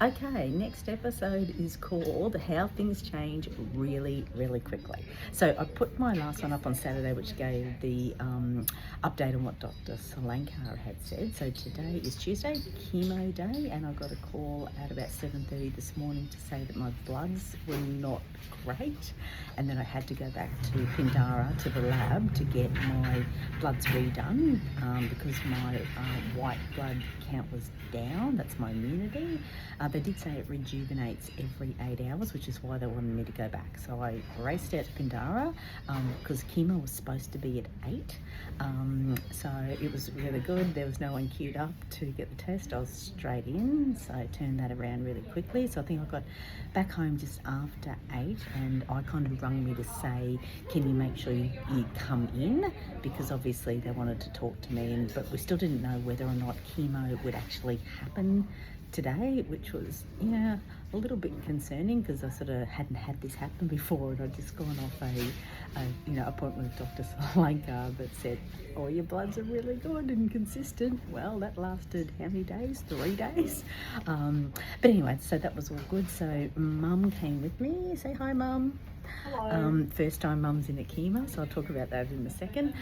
Okay, next episode is called How Things Change Really, Really Quickly. So I put my last one up on Saturday, which gave the update on what Dr. Solankar had said. So today is Tuesday, chemo day, and I got a call at about 7:30 this morning to say that my bloods were not great, and then I had to go back to Pindara to the lab to get my bloods redone because my white blood count was down. That's my immunity. They did say it rejuvenates every 8 hours, which is why they wanted me to go back. So I raced out to Pindara because chemo was supposed to be at 8. So it was really good. There was no one queued up to get the test. I was straight in, so I turned that around really quickly. So I think I got back home just after 8, and I kind of rung me to say, can you make sure you come in? Because obviously they wanted to talk to me, but we still didn't know whether or not chemo would actually happen today, which was a little bit concerning because I sort of hadn't had this happen before, and I'd just gone off a appointment with Dr. Solanka that said, oh, your bloods are really good and consistent. Well, that lasted how many days? 3 days. But anyway, so that was all good. So Mum came with me. Say hi, Mum. Hello. First time Mum's in a chemo, so I'll talk about that in a second.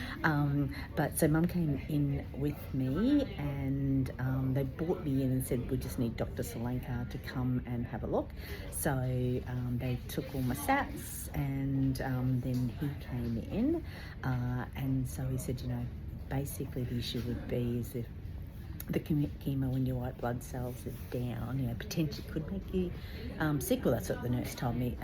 But so Mum came in with me, and they brought me in and said, we just need Dr. Solanka to come and have a look. So they took all my sats, and then he came in, and so he said, basically the issue would be is if the chemo when your white blood cells are down, potentially could make you sick. Well, that's what the nurse told me.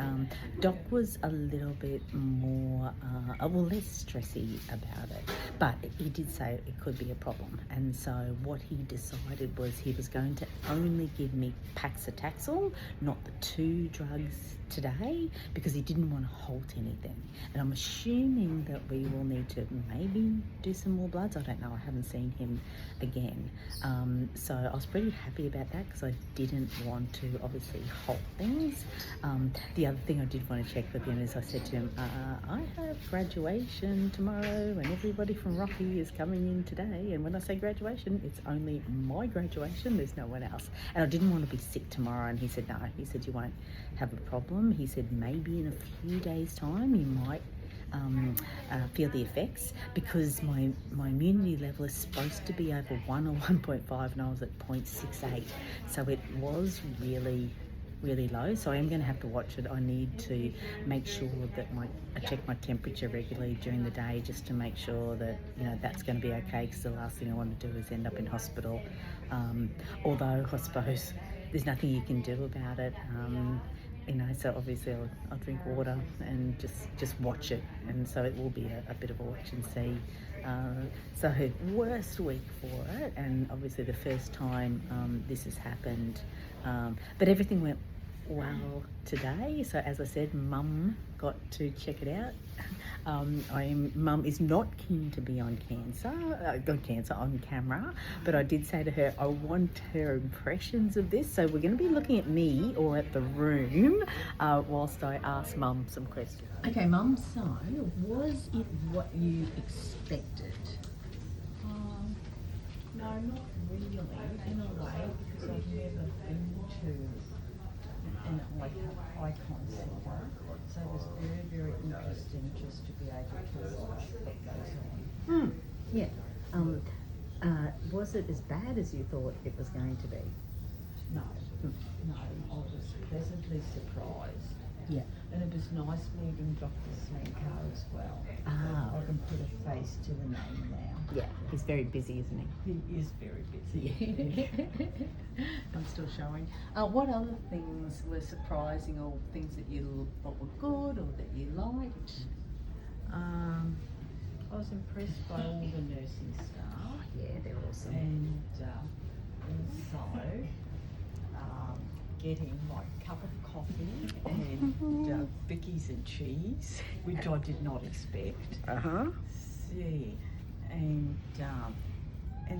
Doc was a little bit more, less stressy about it, but he did say it could be a problem. And so what he decided was he was going to only give me paclitaxel, not the 2 drugs today, because he didn't want to halt anything. And I'm assuming that we will need to maybe do some more bloods. I don't know, I haven't seen him again. So I was pretty happy about that because I didn't want to obviously halt things. The other thing I did want to check with him is I said to him, I have graduation tomorrow and everybody from Rocky is coming in today, and when I say graduation, it's only my graduation, there's no one else. And I didn't want to be sick tomorrow, and he said no. He said you won't have a problem. He said maybe in a few days time you might feel the effects, because my immunity level is supposed to be over 1 or 1.5, and I was at 0.68, so it was really low. So I am going to have to watch it. I need to make sure that I check my temperature regularly during the day, just to make sure that that's going to be okay, because the last thing I want to do is end up in hospital, although I suppose there's nothing you can do about it. So obviously I'll drink water and just watch it, and so it will be a bit of a watch and see. So worst week for it, and obviously the first time this has happened, but everything went well today. So as I said, Mum got to check it out. Mum is not keen to be on on camera, but I did say to her I want her impressions of this. So we're going to be looking at me or at the room whilst I ask Mum some questions. Okay, Mum. So was it what you expected? No, not really, in a way, because I've never been to an icon centre, so it was very, very interesting just to be able to watch what goes on. Yeah. Was it as bad as you thought it was going to be? No, I was pleasantly surprised. Yeah. And it was nice meeting Dr. Sankar as well. I can put a face to the name now. Yeah, he's very busy, isn't he? He is very busy. I'm still showing. What other things were surprising, or things that you thought were good or that you liked? I was impressed by all the nursing staff. Yeah, they're awesome. And also getting my cup of coffee and Vicky's and cheese, which I did not expect. See, and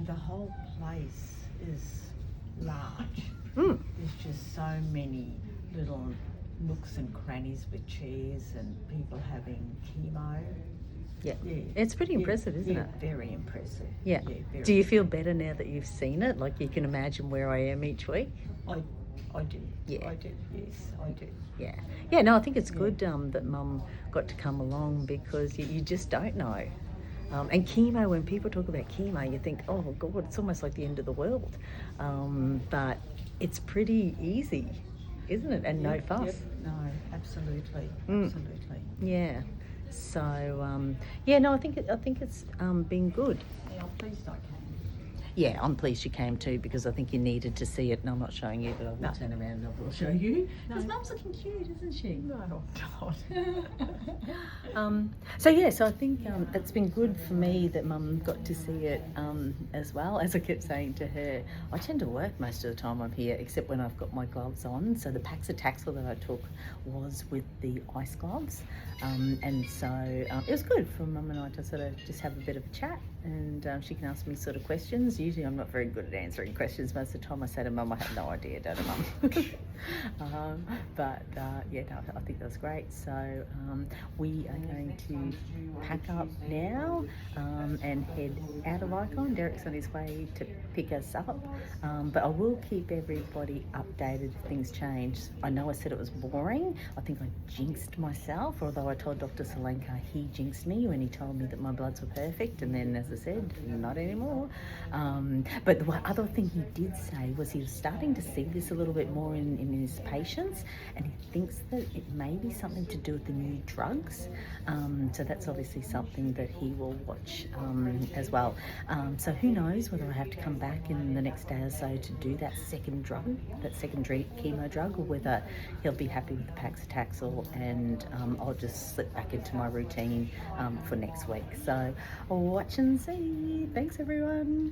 the whole place is large. There's just so many little nooks and crannies with chairs and people having chemo. Yeah. It's pretty impressive, isn't it? Very impressive. Yeah. Very Do you feel better now that you've seen it? Like you can imagine where I am each week? I do. Yeah. I do. Yes, I do. Yeah. Yeah, no, I think it's good that Mum got to come along because you just don't know. And chemo, when people talk about chemo, you think, oh, God, it's almost like the end of the world. But it's pretty easy, isn't it? And no fuss. Yep. No, absolutely. Mm. Absolutely. Yeah. So, yeah, no, I think it's been good. Yeah, I'm pleased I came. Yeah, I'm pleased you came too because I think you needed to see it. And I'm not showing you, but I will turn around and I will show you. Because Mum's looking cute, isn't she? No, I'm So I think it's been good for me that Mum got to see it as well. As I kept saying to her, I tend to work most of the time I'm here, except when I've got my gloves on. So the paclitaxel that I took was with the ice gloves, and so it was good for Mum and I to sort of just have a bit of a chat, and she can ask me sort of questions. Usually I'm not very good at answering questions. Most of the time I say to Mum, I have no idea, don't I, Mum? Yeah, no, I think that's great. So we are going to pack up now and head out of Icon. Derek's on his way to pick us up, but I will keep everybody updated if things change. I know I said it was boring. I think I jinxed myself, although I told Dr. Solenka he jinxed me when he told me that my bloods were perfect, and then, as I said, not anymore. But the other thing he did say was he was starting to see this a little bit more in his patients, and he thinks that it may be something to do with the new drugs. So that's obviously something that he will watch as well. So who knows whether I have to come back in the next day or so to do that second drug, that secondary chemo drug, or whether he'll be happy with the paclitaxel and I'll just slip back into my routine for next week. So watch and see. Thanks, everyone.